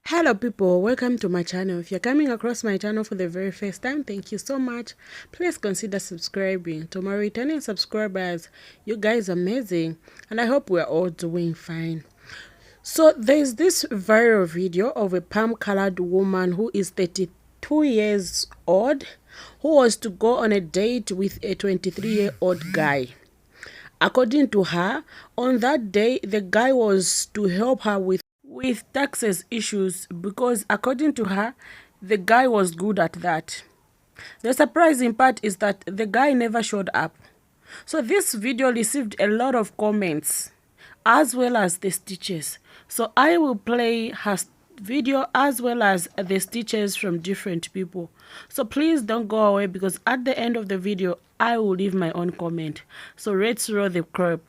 Hello people, welcome to my channel. If you're coming across my channel for the very first time, thank you so much. Please consider subscribing. To my returning subscribers, you guys are amazing and I hope we're all doing fine. So there's this viral video of a palm colored woman who is 32 years old who was to go on a date with a 23-year-old guy. According to her, on that day, the guy was to help her with taxes issues because according to her, the guy was good at that. The surprising part is that the guy never showed up. So this video received a lot of comments as well as the stitches. So I will play her video as well as the stitches from different people. So please don't go away because at the end of the video, I will leave my own comment. So let's roll the clip.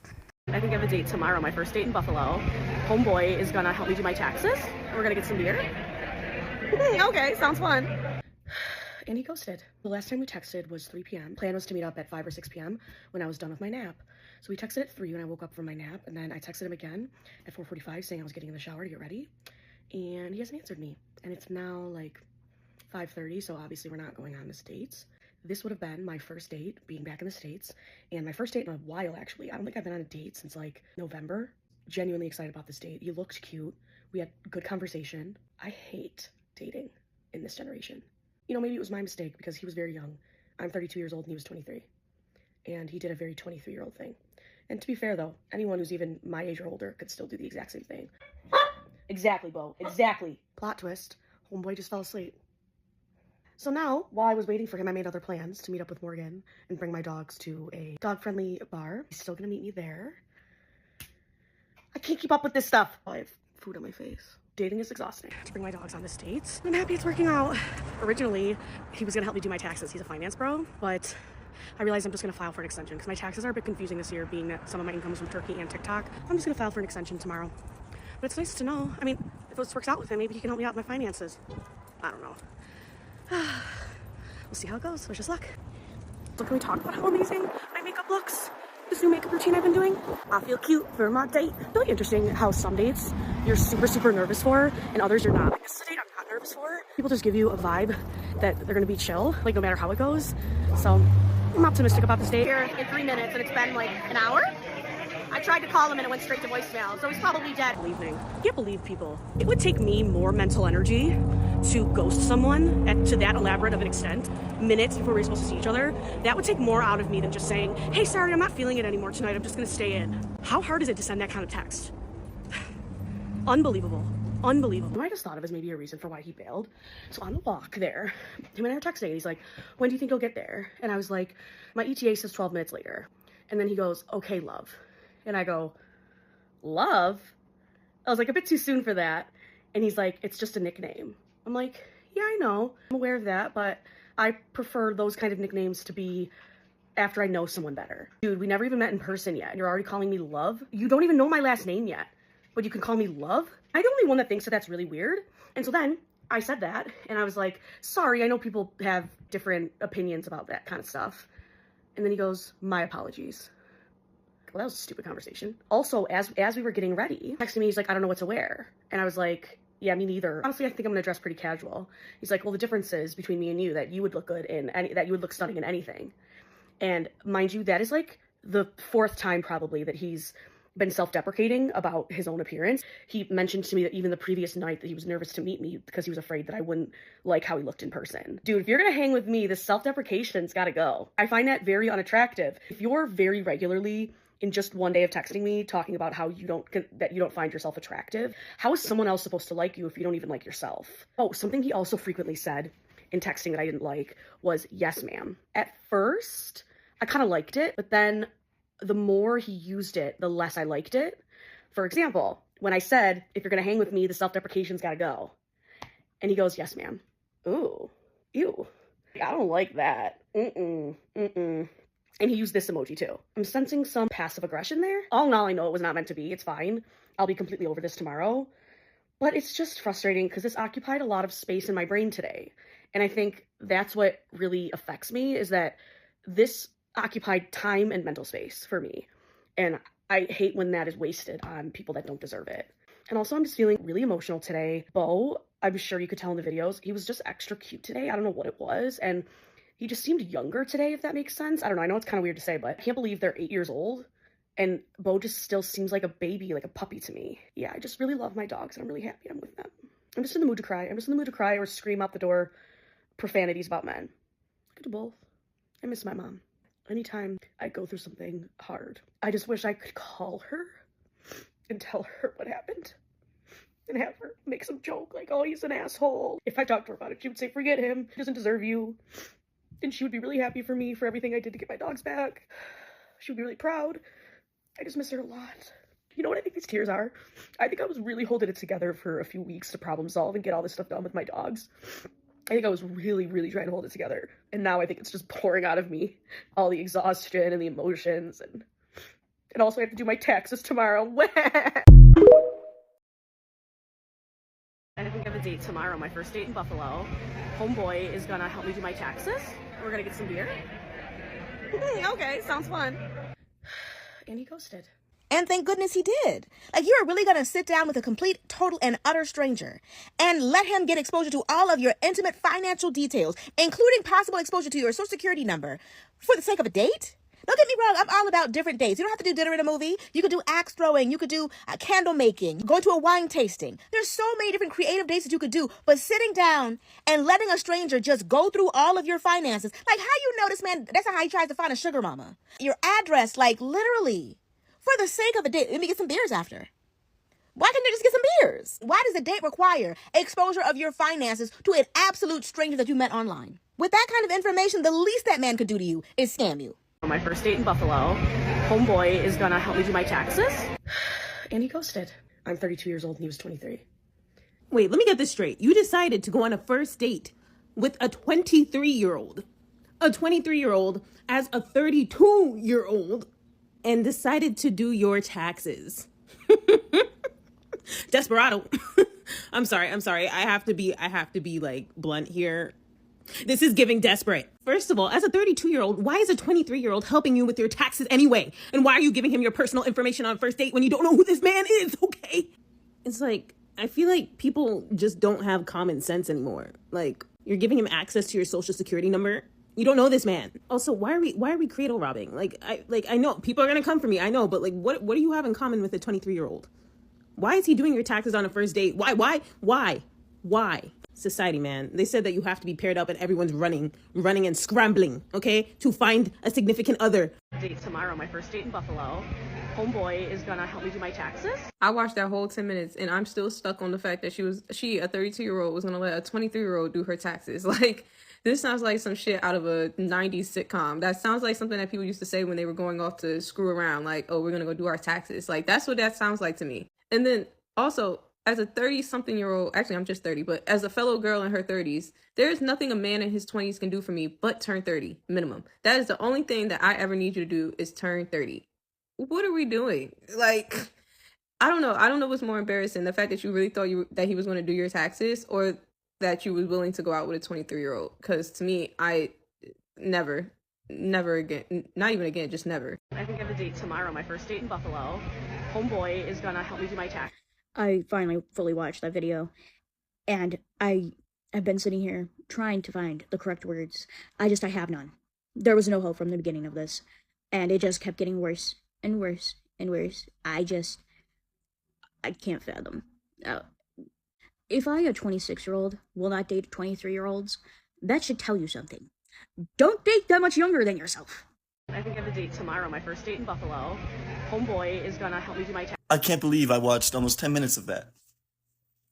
I think I have a date tomorrow, my first date in Buffalo. Homeboy is gonna help me do my taxes. We're gonna get some beer. Okay, sounds fun. And he ghosted. The last time we texted was 3 p.m. Plan was to meet up at 5 or 6 p.m. when I was done with my nap. So we texted at 3 when I woke up from my nap, and then I texted him again at 4:45 saying I was getting in the shower to get ready. And he hasn't answered me. And it's now like 5:30, so obviously we're not going on this date. This would have been my first date, being back in the States, and my first date in a while, actually. I don't think I've been on a date since, like, November. Genuinely excited about this date. He looked cute. We had good conversation. I hate dating in this generation. You know, maybe it was my mistake because he was very young. I'm 32 years old and he was 23. And he did a very 23-year-old thing. And to be fair, though, anyone who's even my age or older could still do the exact same thing. Exactly, Bo. Exactly. Plot twist. Homeboy just fell asleep. So now, while I was waiting for him, I made other plans to meet up with Morgan and bring my dogs to a dog-friendly bar. He's still gonna meet me there. I can't keep up with this stuff. I have food on my face. Dating is exhausting. To bring my dogs on this date. I'm happy it's working out. Originally, he was gonna help me do my taxes. He's a finance bro, but I realized I'm just gonna file for an extension because my taxes are a bit confusing this year, being that some of my income is from Turkey and TikTok. I'm just gonna file for an extension tomorrow. But it's nice to know. I mean, if this works out with him, maybe he can help me out with my finances. I don't know. We'll see how it goes. Wish us luck. So can we talk about how amazing my makeup looks? This new makeup routine I've been doing? I feel cute for my date. Really interesting how some dates you're super nervous for and others you're not. Like this is a date I'm not nervous for. People just give you a vibe that they're gonna be chill, like no matter how it goes. So I'm optimistic about this date. Here in 3 minutes and it's been like an hour. I tried to call him and it went straight to voicemail, so he's probably dead. Evening. I can't believe people. It would take me more mental energy to ghost someone to that elaborate of an extent, minutes before we're supposed to see each other. That would take more out of me than just saying, hey, sorry, I'm not feeling it anymore tonight. I'm just gonna stay in. How hard is it to send that kind of text? Unbelievable. Unbelievable. What I just thought of is maybe a reason for why he bailed. So on the walk there, him and I are texting, and he's like, when do you think you'll get there? And I was like, my ETA says 12 minutes later. And then he goes, okay, love. And I go, love? I was like, a bit too soon for that. And he's like, it's just a nickname. I'm like, yeah, I know. I'm aware of that, but I prefer those kind of nicknames to be after I know someone better. Dude, we never even met in person yet, and you're already calling me love? You don't even know my last name yet, but you can call me love? I'm the only one that thinks that that's really weird. And so then I said that, and I was like, sorry, I know people have different opinions about that kind of stuff. And then he goes, my apologies. Well, that was a stupid conversation. Also, as we were getting ready, texting me, he's like, I don't know what to wear. And I was like, yeah, me neither. Honestly, I think I'm gonna dress pretty casual. He's like, well, the difference is between me and you that you would look good in that you would look stunning in anything. And mind you, that is like the 4th time probably that he's been self-deprecating about his own appearance. He mentioned to me that even the previous night that he was nervous to meet me because he was afraid that I wouldn't like how he looked in person. Dude, if you're gonna hang with me, this self-deprecation's gotta go. I find that very unattractive. If you're very regularly in just one day of texting me talking about how you don't find yourself attractive, how is someone else supposed to like you if you don't even like yourself? Oh, something he also frequently said in texting that I didn't like was, yes, ma'am. At first, I kind of liked it, but then the more he used it, the less I liked it. For example, when I said, if you're gonna hang with me, the self-deprecation's gotta go. And he goes, yes, ma'am. Ooh, ew. I don't like that. And he used this emoji too. I'm sensing some passive aggression there. All in all, I know it was not meant to be. It's fine. I'll be completely over this tomorrow. But it's just frustrating because this occupied a lot of space in my brain today. And I think that's what really affects me, is that this occupied time and mental space for me. And I hate when that is wasted on people that don't deserve it. And also, I'm just feeling really emotional today. Bo, I'm sure you could tell in the videos, he was just extra cute today. I don't know what it was. And he just seemed younger today, if that makes sense. I don't know. I know it's kind of weird to say, but I can't believe they're 8 years old. And Bo just still seems like a baby, like a puppy to me. Yeah, I just really love my dogs, and I'm really happy I'm with them. I'm just in the mood to cry. I'm just in the mood to cry or scream out the door profanities about men. I could do both. I miss my mom. Anytime I go through something hard, I just wish I could call her and tell her what happened and have her make some joke like, oh, he's an asshole. If I talked to her about it, she would say, forget him. He doesn't deserve you. And she would be really happy for me for everything I did to get my dogs back. She would be really proud. I just miss her a lot. You know what I think these tears are? I think I was really holding it together for a few weeks to problem solve and get all this stuff done with my dogs. I think I was really, really trying to hold it together. And now I think it's just pouring out of me. All the exhaustion and the emotions. And also I have to do my taxes tomorrow. I think I have a date tomorrow, my first date in Buffalo. Homeboy is gonna help me do my taxes. We're gonna get some beer. Okay, sounds fun. And he ghosted. And thank goodness he did. Like, you're really going to sit down with a complete, total, and utter stranger and let him get exposure to all of your intimate financial details, including possible exposure to your social security number, for the sake of a date? Don't get me wrong, I'm all about different dates. You don't have to do dinner and a movie. You could do axe throwing. You could do candle making, go to a wine tasting. There's so many different creative dates that you could do, but sitting down and letting a stranger just go through all of your finances, like how you know this man, that's not how he tries to find a sugar mama. Your address, like literally. For the sake of a date, let me get some beers after. Why can't they just get some beers? Why does a date require exposure of your finances to an absolute stranger that you met online? With that kind of information, the least that man could do to you is scam you. My first date in Buffalo. Homeboy is gonna help me do my taxes. And he ghosted. I'm 32 years old and he was 23. Wait, let me get this straight. You decided to go on a first date with a 23-year-old. A 23-year-old as a 32-year-old. And decided to do your taxes. Desperado. I'm sorry. I have to be like blunt here. This is giving desperate. First of all, as a 32-year-old, why is a 23-year-old helping you with your taxes anyway? And why are you giving him your personal information on first date when you don't know who this man is? Okay. It's like, I feel like people just don't have common sense anymore. Like, you're giving him access to your social security number. You don't know this man. Also, why are we cradle robbing? I know people are gonna come for me. I know, but like, what do you have in common with a 23-year-old? Why is he doing your taxes on a first date? Why? Society, man. They said that you have to be paired up and everyone's running and scrambling, okay, to find a significant other. Date tomorrow, my first date in Buffalo. Homeboy is gonna help me do my taxes. I watched that whole 10 minutes and I'm still stuck on the fact that she, a 32-year-old, was gonna let a 23-year-old do her taxes. Like, this sounds like some shit out of a 90s sitcom. That sounds like something that people used to say when they were going off to screw around. Like, oh, we're gonna go do our taxes. Like, that's what that sounds like to me. And then also, as a 30-something-year-old, actually, I'm just 30, but as a fellow girl in her 30s, there's nothing a man in his 20s can do for me but turn 30, minimum. That is the only thing that I ever need you to do is turn 30. What are we doing? Like, I don't know what's more embarrassing, the fact that you really thought that he was going to do your taxes, or that you was willing to go out with a 23-year-old. Because to me, I never again, not even again, just never. I think I have a date tomorrow, my first date in Buffalo. Homeboy is gonna help me do my taxes. I finally fully watched that video, and I've been sitting here trying to find the correct words. I have none. There was no hope from the beginning of this, and it just kept getting worse and worse and worse. I can't fathom. If I, a 26-year-old, will not date 23-year-olds, that should tell you something. Don't date that much younger than yourself. I think I have a date tomorrow, my first date in Buffalo. Homeboy is gonna help me do my taxes. I can't believe I watched almost 10 minutes of that.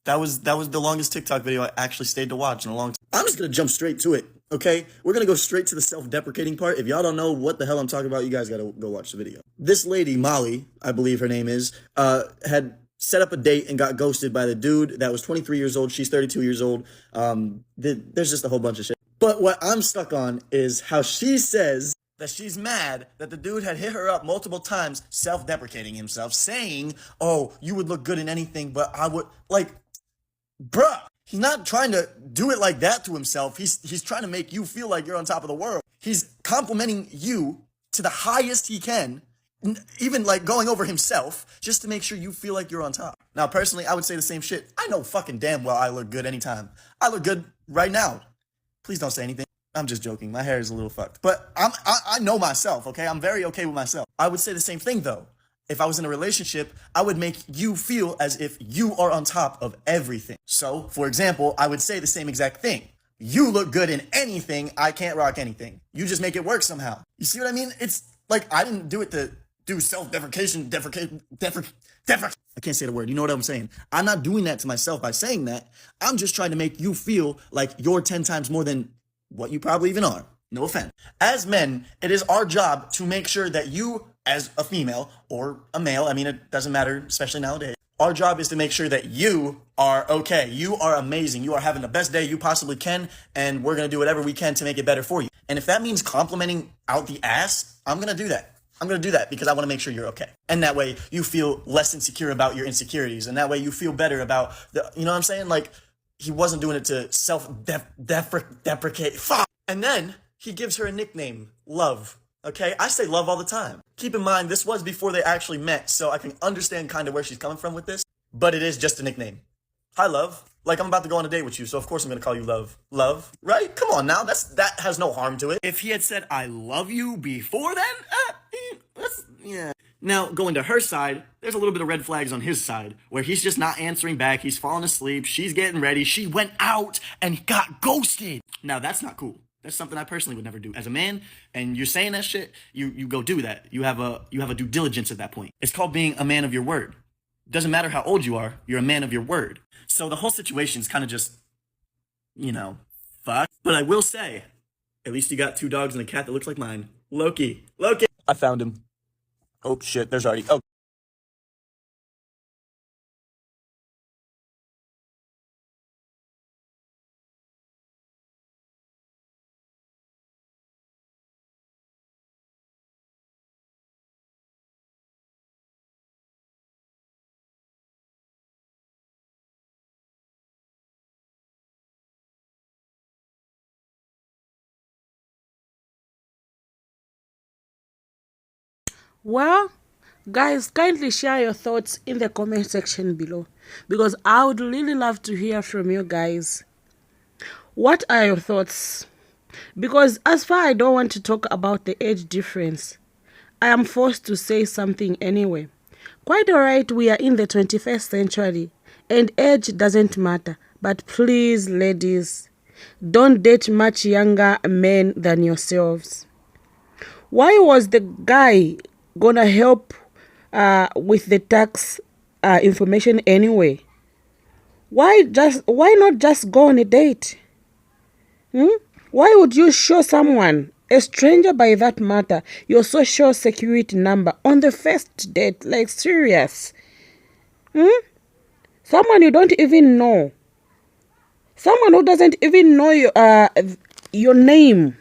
That was the longest TikTok video I actually stayed to watch in a long time. I'm just going to jump straight to it, okay? We're going to go straight to the self-deprecating part. If y'all don't know what the hell I'm talking about, you guys got to go watch the video. This lady, Molly, I believe her name is, had set up a date and got ghosted by the dude that was 23 years old. She's 32 years old. There's just a whole bunch of shit. But what I'm stuck on is how she says that she's mad that the dude had hit her up multiple times, self-deprecating himself, saying, oh, you would look good in anything, but I would, like, bruh, he's not trying to do it like that to himself. He's trying to make you feel like you're on top of the world. He's complimenting you to the highest he can even like going over himself just to make sure you feel like you're on top. Now, personally, I would say the same shit. I know fucking damn well I look good anytime. I look good right now. Please don't say anything. I'm just joking. My hair is a little fucked. But I know myself, okay? I'm very okay with myself. I would say the same thing, though. If I was in a relationship, I would make you feel as if you are on top of everything. So, for example, I would say the same exact thing. You look good in anything, I can't rock anything. You just make it work somehow. You see what I mean? It's like I didn't do it to do self-deprecation, I can't say the word. You know what I'm saying? I'm not doing that to myself by saying that. I'm just trying to make you feel like you're 10 times more than what you probably even are. No offense. As men, it is our job to make sure that you, as a female or a male, I mean, it doesn't matter, especially nowadays. Our job is to make sure that you are okay. You are amazing. You are having the best day you possibly can, and we're going to do whatever we can to make it better for you. And if that means complimenting out the ass, I'm going to do that. I'm going to do that because I want to make sure you're okay. And that way you feel less insecure about your insecurities. And that way you feel better about you know what I'm saying? Like, he wasn't doing it to self-deprecate. Fuck. And then he gives her a nickname, Love. Okay? I say love all the time. Keep in mind, this was before they actually met, so I can understand kind of where she's coming from with this, but it is just a nickname. Hi, Love. Like, I'm about to go on a date with you, so of course I'm going to call you Love. Love? Right? Come on now. That has no harm to it. If he had said, I love you before then, yeah. Now, going to her side, there's a little bit of red flags on his side, where he's just not answering back, he's falling asleep, she's getting ready, she went out and got ghosted. Now, that's not cool. That's something I personally would never do. As a man, and you're saying that shit, you go do that. You have a due diligence at that point. It's called being a man of your word. Doesn't matter how old you are, you're a man of your word. So the whole situation's kind of just, fuck. But I will say, at least you got 2 dogs and a cat that looks like mine. Loki. I found him. Oh shit, there's already, oh. Well, guys, kindly share your thoughts in the comment section below because I would really love to hear from you guys. What are your thoughts? Because as far I don't want to talk about the age difference, I am forced to say something anyway. Quite alright, we are in the 21st century and age doesn't matter. But please, ladies, don't date much younger men than yourselves. Why was the guy gonna help with the tax information anyway? Why not just go on a date? Why would you show someone, a stranger by that matter, your social security number on the first date? Like, serious? Someone you don't even know. Someone who doesn't even know your name,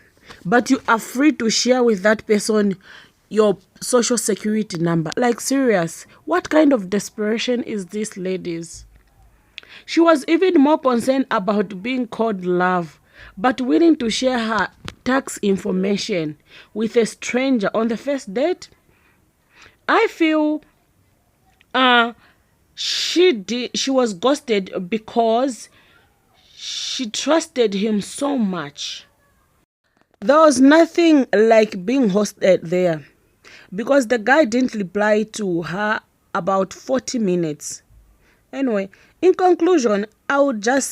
but you are free to share with that person your social security number. Like, serious? What kind of desperation is this, ladies? She was even more concerned about being called love, but willing to share her tax information with a stranger on the first date? I feel she was ghosted because she trusted him so much. There was nothing like being hosted there because the guy didn't reply to her about 40 minutes. Anyway, in conclusion, I would just